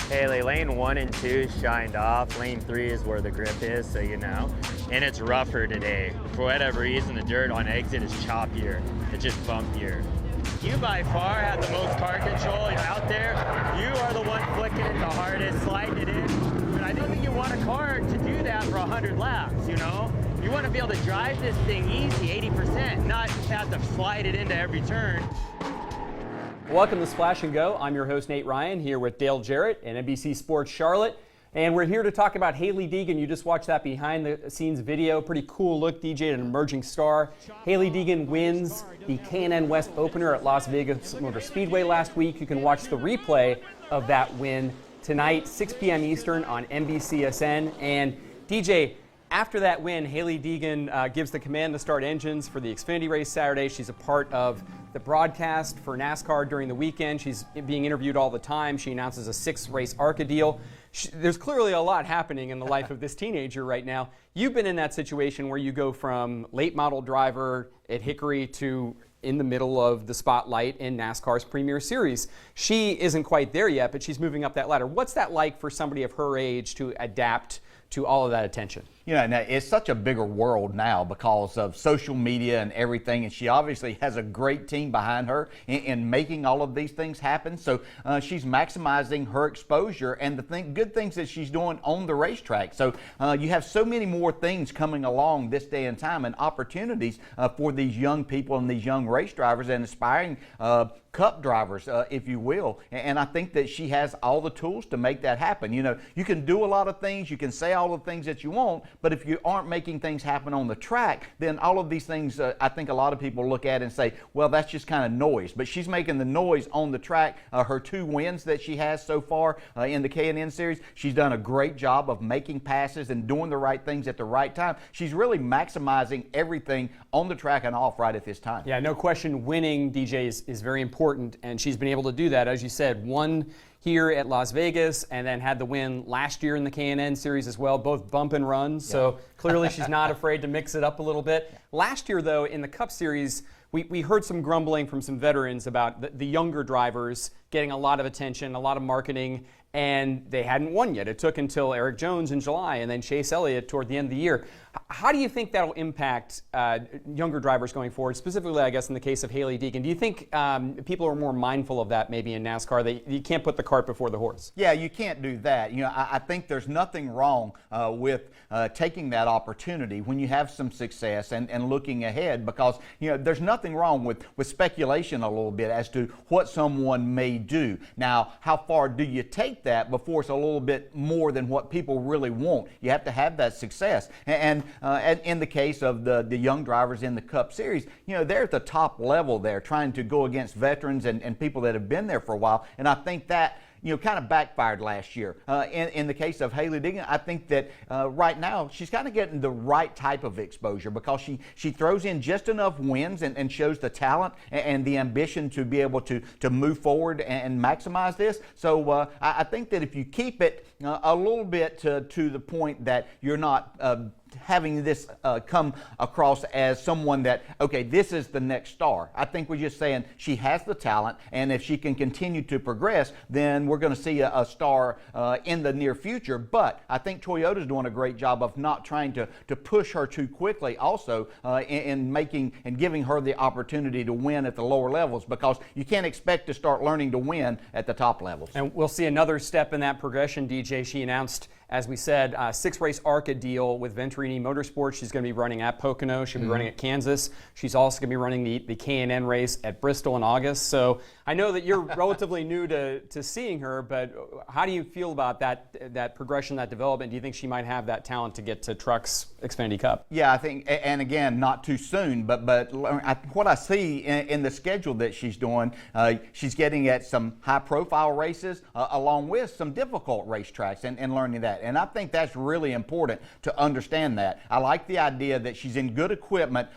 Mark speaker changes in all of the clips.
Speaker 1: Hailie, lane 1 and 2 shined off. Lane 3 is where the grip is, so you know. And it's rougher today. For whatever reason, the dirt on exit is choppier. It's just bumpier. You by far have the most car control. You're out there. You are the one flicking it the hardest, sliding it in. But I don't think you want a car to do that for 100 laps, you know? You want to be able to drive this thing easy, 80%, not have to slide it into every turn.
Speaker 2: Welcome to Splash and Go. I'm your host, Nate Ryan, here with Dale Jarrett and NBC Sports Charlotte. And we're here to talk about Hailie Deegan. You just watched that behind the scenes video. Pretty cool look, DJ, an emerging star. Hailie Deegan wins the K&N West opener at Las Vegas Motor Speedway last week. You can watch the replay of that win tonight, 6 p.m. Eastern on NBCSN. And DJ, after that win, Hailie Deegan gives the command to start engines for the Xfinity race Saturday. She's a part of the broadcast for NASCAR during the weekend. She's being interviewed all the time. She announces a 6-race ARCA deal. There's clearly a lot happening in the life of this teenager right now. You've been in that situation where you go from late model driver at Hickory to in the middle of the spotlight in NASCAR's Premier Series. She isn't quite there yet, but she's moving up that ladder. What's that like for somebody of her age to adapt to all of that attention?
Speaker 3: You know, now it's such a bigger world now because of social media and everything, and she obviously has a great team behind her in making all of these things happen. So she's maximizing her exposure and the good things that she's doing on the racetrack. So you have so many more things coming along this day and time, and opportunities for these young people and these young race drivers and aspiring cup drivers, if you will. And I think that she has all the tools to make that happen. You know, you can do a lot of things, you can say all the things that you want, but if you aren't making things happen on the track, then all of these things, I think a lot of people look at and say, well, that's just kind of noise. But she's making the noise on the track. Her 2 wins that she has so far in the K&N Series, she's done a great job of making passes and doing the right things at the right time. She's really maximizing everything on the track and off right at this time.
Speaker 2: Yeah, no question, winning, DJ, is very important, and she's been able to do that. As you said, won here at Las Vegas and then had the win last year in the K&N Series as well, both bump and runs. Yeah. So clearly she's not afraid to mix it up a little bit. Last year, though, in the Cup Series, we heard some grumbling from some veterans about the younger drivers getting a lot of attention, a lot of marketing, and they hadn't won yet. It took until Eric Jones in July and then Chase Elliott toward the end of the year. How do you think that'll impact younger drivers going forward, specifically, I guess, in the case of Hailie Deegan? Do you think people are more mindful of that maybe in NASCAR, that you can't put the cart before the horse?
Speaker 3: Yeah, you can't do that. You know, I think there's nothing wrong with taking that opportunity when you have some success and looking ahead, because, you know, there's nothing wrong with speculation a little bit as to what someone may do. Now, how far do you take that before it's a little bit more than what people really want? You have to have that success. And in the case of the young drivers in the Cup Series, you know, they're at the top level there trying to go against veterans and people that have been there for a while. And I think that, you know, kind of backfired last year. In the case of Hailie Deegan, I think that right now she's kind of getting the right type of exposure, because she throws in just enough wins and shows the talent and the ambition to be able to move forward and maximize this. So I think that if you keep it a little bit to the point that you're not having this come across as someone that, okay, this is the next star. I think we're just saying she has the talent, and if she can continue to progress, then we're going to see a star in the near future. But I think Toyota's doing a great job of not trying to push her too quickly also in making and giving her the opportunity to win at the lower levels, because you can't expect to start learning to win at the top levels.
Speaker 2: And we'll see another step in that progression, DJ. She announced, as we said, a 6-race ARCA deal with Venturini Motorsports. She's going to be running at Pocono. She'll be running at Kansas. She's also going to be running the K&N race at Bristol in August. So I know that you're relatively new to seeing her, but how do you feel about that progression, that development? Do you think she might have that talent to get to Truck's Xfinity Cup?
Speaker 3: Yeah, I think, and again, not too soon, but what I see in the schedule that she's doing, she's getting at some high-profile races along with some difficult racetracks and learning that. that. And I think that's really important to understand that. I like the idea that she's in good equipment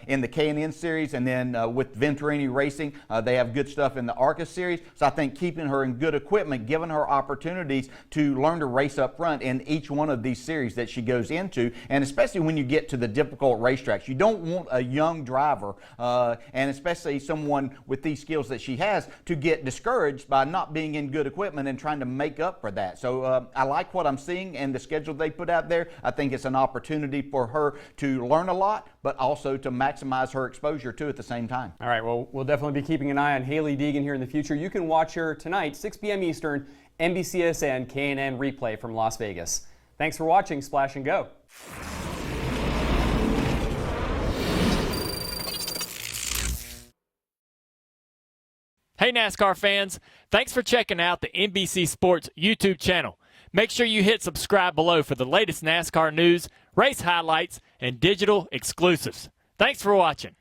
Speaker 3: in the K&N Series, and then with Venturini Racing, they have good stuff in the ARCA Series. So I think keeping her in good equipment, giving her opportunities to learn to race up front in each one of these series that she goes into, and especially when you get to the difficult racetracks. You don't want a young driver, and especially someone with these skills that she has, to get discouraged by not being in good equipment and trying to make up for that. So I like what I'm seeing and the schedule they put out there. I think it's an opportunity for her to learn a lot, but also to maximize her exposure too at the same time.
Speaker 2: All right, well, we'll definitely be keeping an eye on Hailie Deegan here in the future. You can watch her tonight, 6 p.m. Eastern, NBCSN K&N replay from Las Vegas. Thanks for watching Splash and Go.
Speaker 4: Hey NASCAR fans, thanks for checking out the NBC Sports YouTube channel. Make sure you hit subscribe below for the latest NASCAR news, race highlights, and digital exclusives. Thanks for watching.